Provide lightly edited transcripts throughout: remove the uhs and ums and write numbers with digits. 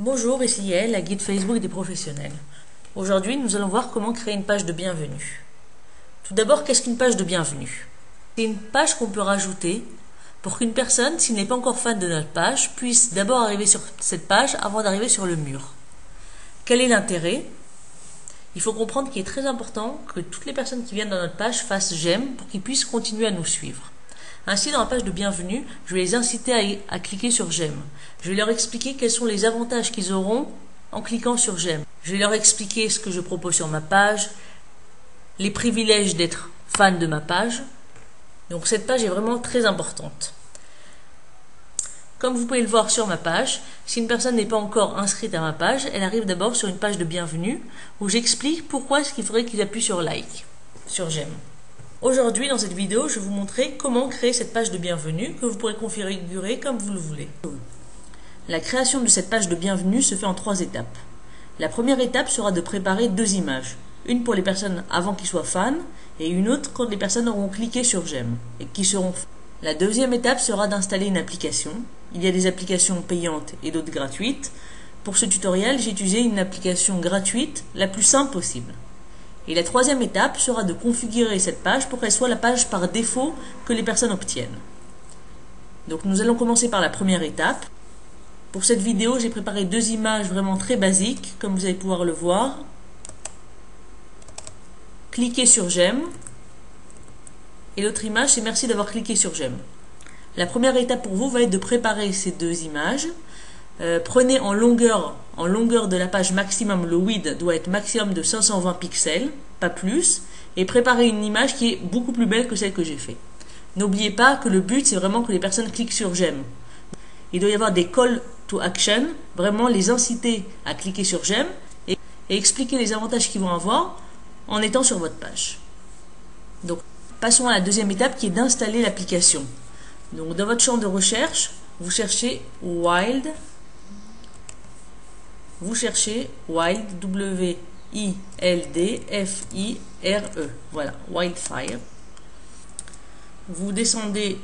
Bonjour, ici Yael, la guide Facebook des professionnels. Aujourd'hui, nous allons voir comment créer une page de bienvenue. Tout d'abord, qu'est-ce qu'une page de bienvenue? C'est une page qu'on peut rajouter pour qu'une personne, s'il n'est pas encore fan de notre page, puisse d'abord arriver sur cette page avant d'arriver sur le mur. Quel est l'intérêt? Il faut comprendre qu'il est très important que toutes les personnes qui viennent dans notre page fassent j'aime pour qu'ils puissent continuer à nous suivre. Ainsi, dans la page de bienvenue, je vais les inciter à cliquer sur j'aime. Je vais leur expliquer quels sont les avantages qu'ils auront en cliquant sur j'aime. Je vais leur expliquer ce que je propose sur ma page, les privilèges d'être fan de ma page. Donc cette page est vraiment très importante. Comme vous pouvez le voir sur ma page, si une personne n'est pas encore inscrite à ma page, elle arrive d'abord sur une page de bienvenue où j'explique pourquoi est-ce qu'il faudrait qu'il appuie sur like, sur j'aime. Aujourd'hui, dans cette vidéo, je vais vous montrer comment créer cette page de bienvenue que vous pourrez configurer comme vous le voulez. La création de cette page de bienvenue se fait en 3 étapes. La première étape sera de préparer 2 images. Une pour les personnes avant qu'ils soient fans et une autre quand les personnes auront cliqué sur j'aime et qui seront fans. La deuxième étape sera d'installer une application. Il y a des applications payantes et d'autres gratuites. Pour ce tutoriel, j'ai utilisé une application gratuite la plus simple possible. Et la troisième étape sera de configurer cette page pour qu'elle soit la page par défaut que les personnes obtiennent. Donc nous allons commencer par la première étape. Pour cette vidéo, j'ai préparé 2 images vraiment très basiques, comme vous allez pouvoir le voir. Cliquez sur j'aime. Et l'autre image, c'est merci d'avoir cliqué sur j'aime. La première étape pour vous va être de préparer ces 2 images. Prenez en longueur de la page maximum, le width doit être maximum de 520 pixels, pas plus, et préparez une image qui est beaucoup plus belle que celle que j'ai faite. N'oubliez pas que le but, c'est vraiment que les personnes cliquent sur j'aime. Il doit y avoir des call to action, vraiment les inciter à cliquer sur j'aime et expliquer les avantages qu'ils vont avoir en étant sur votre page. Donc, passons à la deuxième étape qui est d'installer l'application. Donc, dans votre champ de recherche, vous cherchez Wild. Vous cherchez Wild, W-I-L-D-F-I-R-E. Voilà, Wildfire. Vous descendez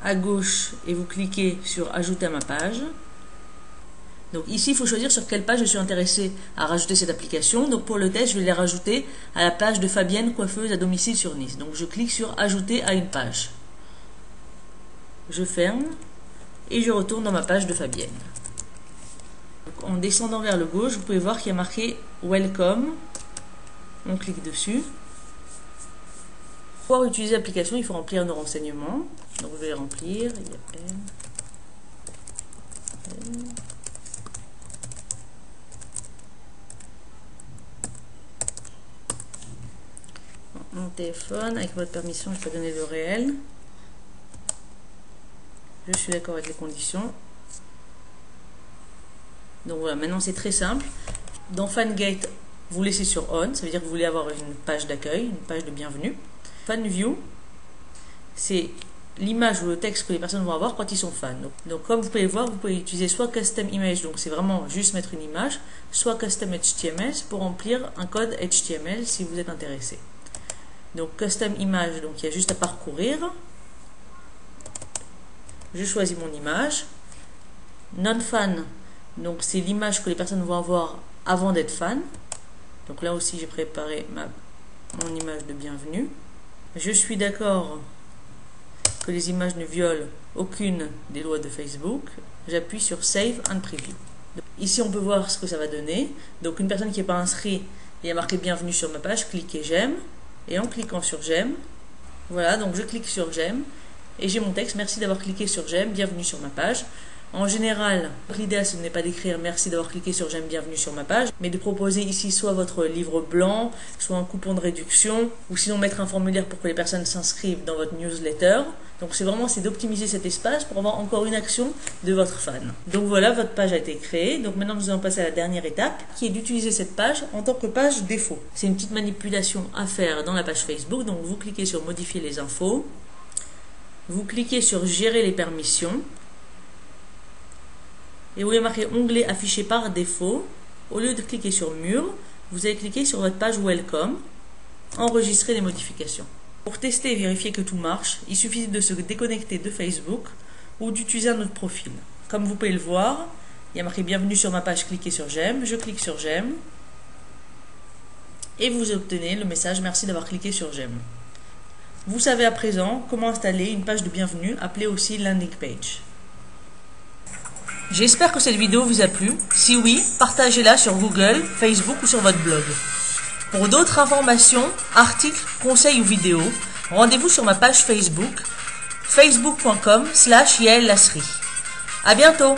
à gauche et vous cliquez sur Ajouter à ma page. Donc ici, il faut choisir sur quelle page je suis intéressé à rajouter cette application. Donc pour le test, je vais les rajouter à la page de Fabienne, coiffeuse à domicile sur Nice. Donc je clique sur Ajouter à une page. Je ferme et je retourne dans ma page de Fabienne. En descendant vers le gauche, vous pouvez voir qu'il y a marqué Welcome. On clique dessus. Pour pouvoir utiliser l'application, il faut remplir nos renseignements. Donc je vais les remplir. Mon téléphone, avec votre permission, je peux donner le réel. Je suis d'accord avec les conditions. Donc voilà, maintenant c'est très simple. Dans FanGate, vous laissez sur On, ça veut dire que vous voulez avoir une page d'accueil, une page de bienvenue. FanView, c'est l'image ou le texte que les personnes vont avoir quand ils sont fans. Donc comme vous pouvez le voir, vous pouvez utiliser soit Custom Image, donc c'est vraiment juste mettre une image, soit Custom HTML pour remplir un code HTML si vous êtes intéressé. Donc Custom Image, donc il y a juste à parcourir. Je choisis mon image. Non-fan, donc c'est l'image que les personnes vont avoir avant d'être fan. Donc là aussi j'ai préparé mon image de bienvenue. Je suis d'accord que les images ne violent aucune des lois de Facebook. J'appuie sur Save and Preview. Donc, ici on peut voir ce que ça va donner. Donc une personne qui n'est pas inscrite et a marqué bienvenue sur ma page, cliquez j'aime. Et en cliquant sur j'aime, voilà, donc je clique sur j'aime. Et j'ai mon texte, merci d'avoir cliqué sur j'aime, bienvenue sur ma page. En général, l'idéal ce n'est pas d'écrire merci d'avoir cliqué sur j'aime, bienvenue sur ma page, mais de proposer ici soit votre livre blanc, soit un coupon de réduction, ou sinon mettre un formulaire pour que les personnes s'inscrivent dans votre newsletter. Donc c'est d'optimiser cet espace pour avoir encore une action de votre fan. Donc voilà, votre page a été créée. Donc maintenant nous allons passer à la dernière étape, qui est d'utiliser cette page en tant que page défaut. C'est une petite manipulation à faire dans la page Facebook. Donc vous cliquez sur modifier les infos. Vous cliquez sur gérer les permissions. Et vous voyez marqué onglet affiché par défaut. Au lieu de cliquer sur mur, vous allez cliquer sur votre page Welcome, enregistrer les modifications. Pour tester et vérifier que tout marche, il suffit de se déconnecter de Facebook ou d'utiliser un autre profil. Comme vous pouvez le voir, Il y a marqué bienvenue sur ma page, cliquez sur j'aime. Je clique sur j'aime. Et vous obtenez le message merci d'avoir cliqué sur j'aime. Vous savez à présent comment installer une page de bienvenue appelée aussi landing page. J'espère que cette vidéo vous a plu. Si oui, partagez-la sur Google, Facebook ou sur votre blog. Pour d'autres informations, articles, conseils ou vidéos, rendez-vous sur ma page Facebook, facebook.com/Yael Lasri. À bientôt!